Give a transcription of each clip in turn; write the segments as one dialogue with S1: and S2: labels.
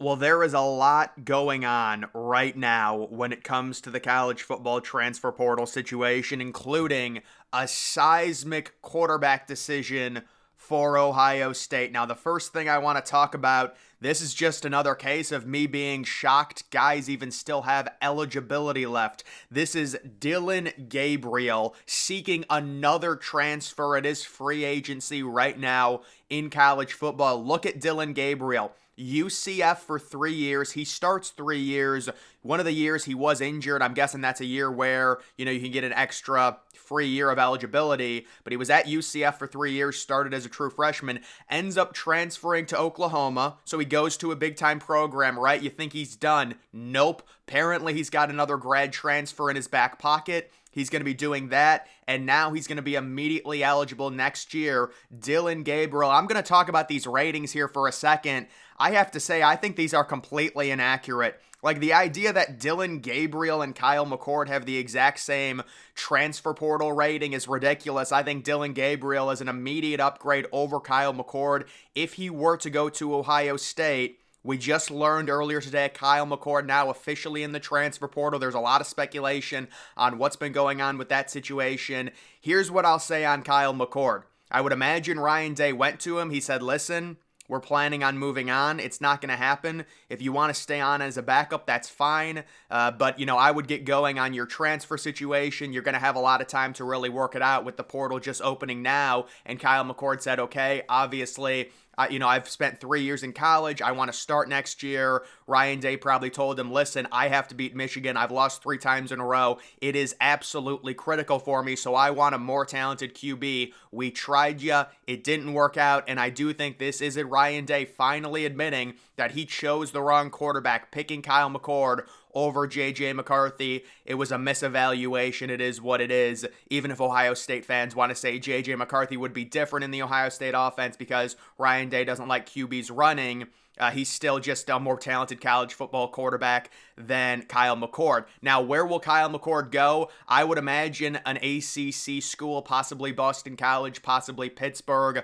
S1: Well, there is a lot going on right now when it comes to the college football transfer portal situation, including a seismic quarterback decision for Ohio State. Now, the first thing I want to talk about, this is just another case of me being shocked guys even still have eligibility left. This is Dillon Gabriel seeking another transfer at his free agency right now in college football. Look at Dillon Gabriel. UCF for 3 years. He starts 3 years. One of the years he was injured. I'm guessing that's a year where, you can get an extra free year of eligibility. But he was at UCF for 3 years, started as a true freshman, ends up transferring to Oklahoma. So he goes to a big time program, right? You think he's done. Nope. Apparently he's got another grad transfer in his back pocket. He's going to be doing that, and now he's going to be immediately eligible next year. Dillon Gabriel, I'm going to talk about these ratings here for a second. I have to say, I think these are completely inaccurate. Like, the idea that Dillon Gabriel and Kyle McCord have the exact same transfer portal rating is ridiculous. I think Dillon Gabriel is an immediate upgrade over Kyle McCord if he were to go to Ohio State. We just learned earlier today, Kyle McCord now officially in the transfer portal. There's a lot of speculation on what's been going on with that situation. Here's what I'll say on Kyle McCord. I would imagine Ryan Day went to him. He said, listen, we're planning on moving on. It's not going to happen. If you want to stay on as a backup, that's fine. But I would get going on your transfer situation. You're going to have a lot of time to really work it out with the portal just opening now. And Kyle McCord said, okay, obviously, I've spent 3 years in college. I want to start next year. Ryan Day probably told him, listen, I have to beat Michigan. I've lost 3 times in a row. It is absolutely critical for me, so I want a more talented QB. We tried you. It didn't work out, and I do think this is Ryan Day finally admitting that he chose the wrong quarterback, picking Kyle McCord over J.J. McCarthy. It was a misevaluation. It is what it is. Even if Ohio State fans want to say J.J. McCarthy would be different in the Ohio State offense because Ryan Day doesn't like QBs running, he's still just a more talented college football quarterback than Kyle McCord. Now, where will Kyle McCord go? I would imagine an ACC school, possibly Boston College, possibly Pittsburgh.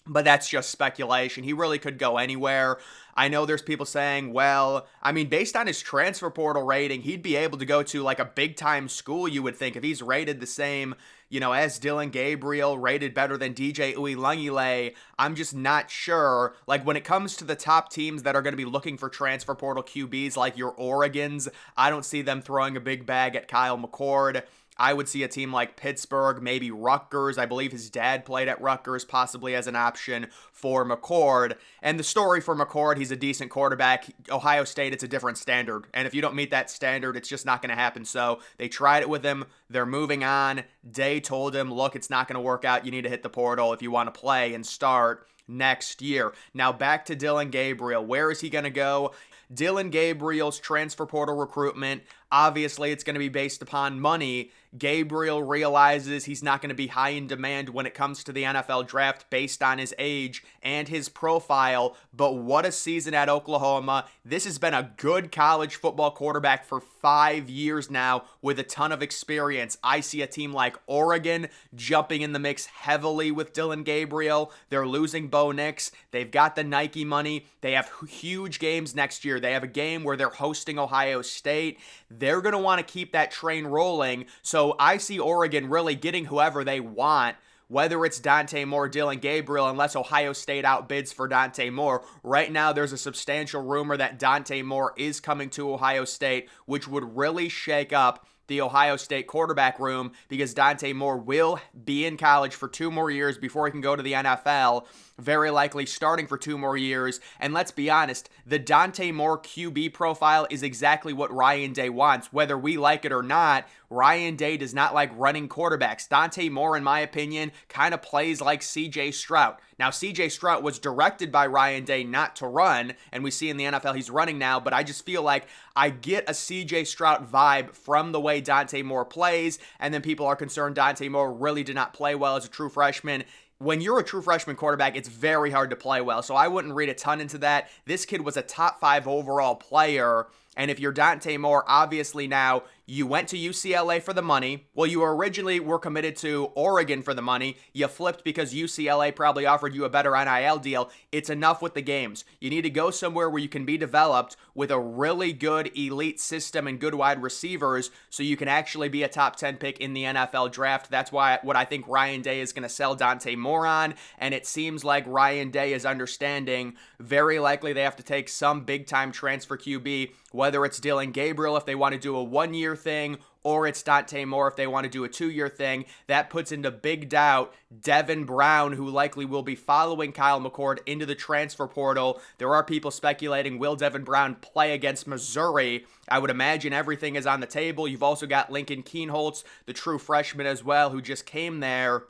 S1: But that's just speculation. He really could go anywhere. I know there's people saying, well, based on his transfer portal rating, he'd be able to go to like a big time school, you would think, if he's rated the same, as Dillon Gabriel, rated better than DJ Uiagalelei. I'm just not sure. Like, when it comes to the top teams that are going to be looking for transfer portal QBs, like your Oregons, I don't see them throwing a big bag at Kyle McCord. I would see a team like Pittsburgh, maybe Rutgers. I believe his dad played at Rutgers, possibly as an option for McCord. And the story for McCord, he's a decent quarterback. Ohio State, it's a different standard. And if you don't meet that standard, it's just not going to happen. So they tried it with him. They're moving on. Day told him, look, it's not going to work out. You need to hit the portal if you want to play and start next year. Now back to Dillon Gabriel. Where is he going to go? Dillon Gabriel's transfer portal recruitment, obviously it's going to be based upon money. Gabriel realizes he's not going to be high in demand when it comes to the NFL draft based on his age and his profile, but what a season at Oklahoma. This has been a good college football quarterback for 5 years now with a ton of experience. I see a team like Oregon jumping in the mix heavily with Dillon Gabriel. They're losing Bo Nix. They've got the Nike money. They have huge games next year. They have a game where they're hosting Ohio State. They're going to want to keep that train rolling. So I see Oregon really getting whoever they want, whether it's Dante Moore, Dillon Gabriel, unless Ohio State outbids for Dante Moore. Right now, there's a substantial rumor that Dante Moore is coming to Ohio State, which would really shake up the Ohio State quarterback room because Dante Moore will be in college for 2 more years before he can go to the NFL, very likely starting for 2 more years. And let's be honest, the Dante Moore QB profile is exactly what Ryan Day wants. Whether we like it or not, Ryan Day does not like running quarterbacks. Dante Moore, in my opinion, kind of plays like C.J. Stroud. Now, C.J. Stroud was directed by Ryan Day not to run, and we see in the NFL he's running now, but I just feel like I get a C.J. Stroud vibe from the way Dante Moore plays, and then people are concerned Dante Moore really did not play well as a true freshman. When you're a true freshman quarterback, it's very hard to play well, so I wouldn't read a ton into that. This kid was a top 5 overall player, And if you're Dante Moore, obviously now you went to UCLA for the money. Well, you originally were committed to Oregon for the money. You flipped because UCLA probably offered you a better NIL deal. It's enough with the games. You need to go somewhere where you can be developed with a really good elite system and good wide receivers so you can actually be a top 10 pick in the NFL draft. That's what I think Ryan Day is going to sell Dante Moore on. And it seems like Ryan Day is understanding very likely they have to take some big time transfer QB, whether it's Dillion Gabriel if they want to do a 1-year thing, or it's Dante Moore if they want to do a 2-year thing. That puts into big doubt Devin Brown, who likely will be following Kyle McCord into the transfer portal. There are people speculating, will Devin Brown play against Missouri? I would imagine everything is on the table. You've also got Lincoln Keenholz, the true freshman as well, who just came there.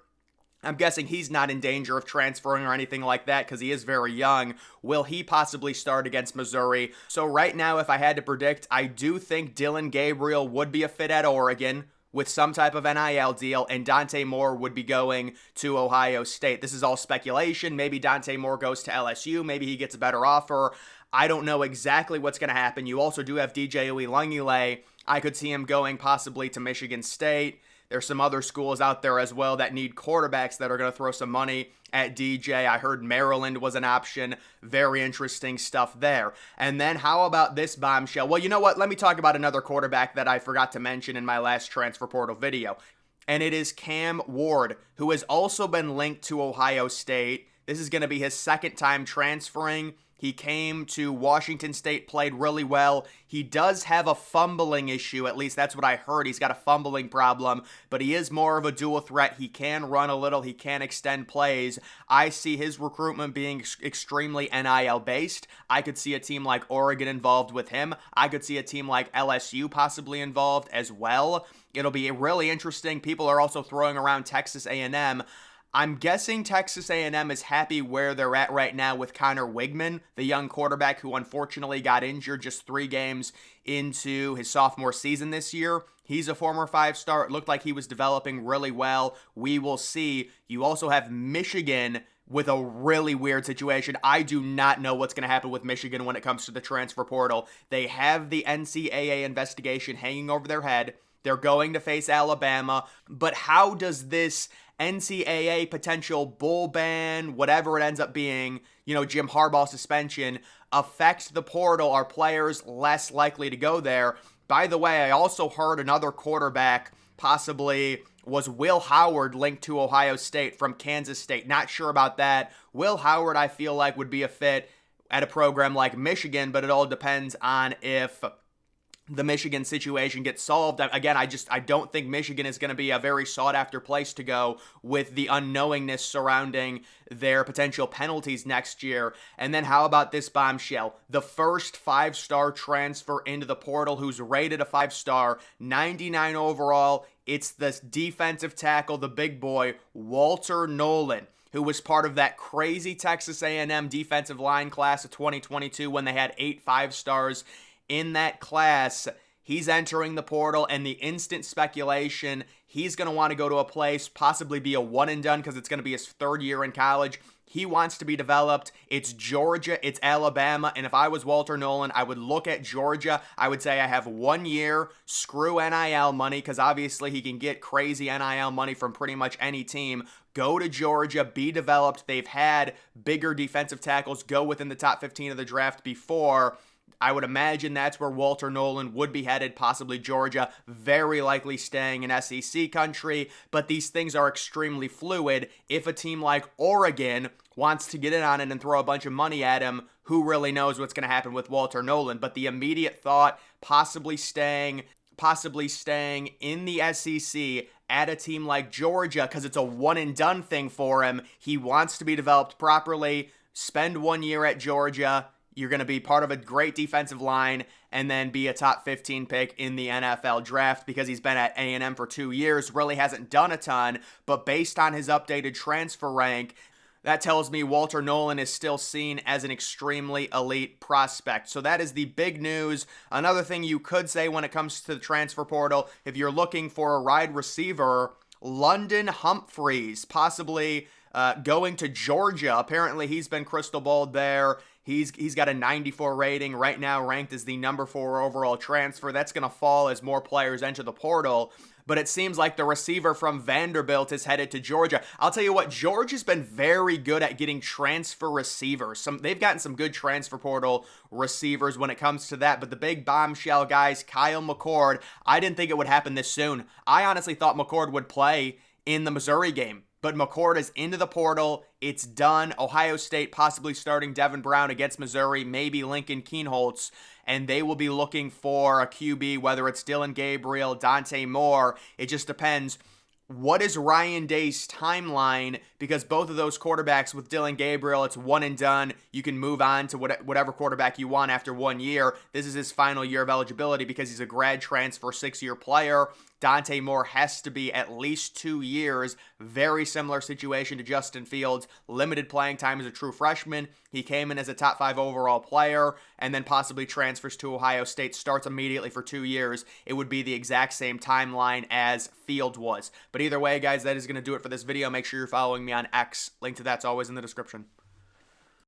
S1: I'm guessing he's not in danger of transferring or anything like that because he is very young. Will he possibly start against Missouri? So right now, if I had to predict, I do think Dillion Gabriel would be a fit at Oregon with some type of NIL deal, and Dante Moore would be going to Ohio State. This is all speculation. Maybe Dante Moore goes to LSU. Maybe he gets a better offer. I don't know exactly what's going to happen. You also do have DJ Uiagalelei. I could see him going possibly to Michigan State. There's some other schools out there as well that need quarterbacks that are going to throw some money at DJ. I heard Maryland was an option. Very interesting stuff there. And then how about this bombshell? Well, you know what? Let me talk about another quarterback that I forgot to mention in my last transfer portal video. And it is Cam Ward, who has also been linked to Ohio State. This is going to be his second time transferring. He came to Washington State, played really well. He does have a fumbling issue, at least that's what I heard. He's got a fumbling problem, but he is more of a dual threat. He can run a little. He can extend plays. I see his recruitment being extremely NIL based. I could see a team like Oregon involved with him. I could see a team like LSU possibly involved as well. It'll be really interesting. People are also throwing around Texas A&M. I'm guessing Texas A&M is happy where they're at right now with Connor Wigman, the young quarterback who unfortunately got injured just 3 games into his sophomore season this year. He's a former 5-star. It looked like he was developing really well. We will see. You also have Michigan with a really weird situation. I do not know what's going to happen with Michigan when it comes to the transfer portal. They have the NCAA investigation hanging over their head. They're going to face Alabama. But how does this NCAA potential bull ban, whatever it ends up being, Jim Harbaugh suspension, affect the portal? Are players less likely to go there? By the way, I also heard another quarterback, possibly was Will Howard, linked to Ohio State from Kansas State. Not sure about that. Will Howard, I feel like, would be a fit at a program like Michigan, but it all depends on if the Michigan situation gets solved. Again, I don't think Michigan is going to be a very sought-after place to go with the unknowingness surrounding their potential penalties next year. And then how about this bombshell? The first 5-star transfer into the portal who's rated a 5-star, 99 overall. It's this defensive tackle, the big boy, Walter Nolen, who was part of that crazy Texas A&M defensive line class of 2022 when they had 8 5-stars in that class. He's entering the portal, and the instant speculation, he's going to want to go to a place, possibly be a one and done because it's going to be his 3rd year in college. He wants to be developed. It's Georgia, it's Alabama, and if I was Walter Nolen, I would look at Georgia. I would say I have 1 year, screw NIL money, because obviously he can get crazy NIL money from pretty much any team. Go to Georgia, be developed. They've had bigger defensive tackles go within the top 15 of the draft before. I would imagine that's where Walter Nolen would be headed, possibly Georgia, very likely staying in SEC country, but these things are extremely fluid. If a team like Oregon wants to get in on it and throw a bunch of money at him, who really knows what's going to happen with Walter Nolen? But the immediate thought, possibly staying in the SEC at a team like Georgia, because it's a one and done thing for him. He wants to be developed properly, spend 1 year at Georgia. You're going to be part of a great defensive line and then be a top 15 pick in the NFL draft because he's been at A&M for 2 years, really hasn't done a ton, but based on his updated transfer rank, that tells me Walter Nolen is still seen as an extremely elite prospect. So that is the big news. Another thing you could say when it comes to the transfer portal, if you're looking for a wide receiver, London Humphreys, possibly going to Georgia. Apparently, he's been crystal balled there. He's got a 94 rating right now, ranked as the number 4 overall transfer. That's going to fall as more players enter the portal. But it seems like the receiver from Vanderbilt is headed to Georgia. I'll tell you what, Georgia's been very good at getting transfer receivers. They've gotten some good transfer portal receivers when it comes to that. But the big bombshell guys, Kyle McCord, I didn't think it would happen this soon. I honestly thought McCord would play in the Missouri game. But McCord is into the portal. It's done. Ohio State possibly starting Devin Brown against Missouri, maybe Lincoln Kienholz, and they will be looking for a QB, whether it's Dillion Gabriel, Dante Moore. It just depends. What is Ryan Day's timeline? Because both of those quarterbacks with Dillion Gabriel, it's one and done. You can move on to whatever quarterback you want after 1 year. This is his final year of eligibility because he's a grad transfer 6-year player. Dante Moore has to be at least 2 years. Very similar situation to Justin Fields. Limited playing time as a true freshman. He came in as a top 5 overall player and then possibly transfers to Ohio State, starts immediately for 2 years. It would be the exact same timeline as Fields was. But either way, guys, that is going to do it for this video. Make sure you're following me on X. Link to that's always in the description.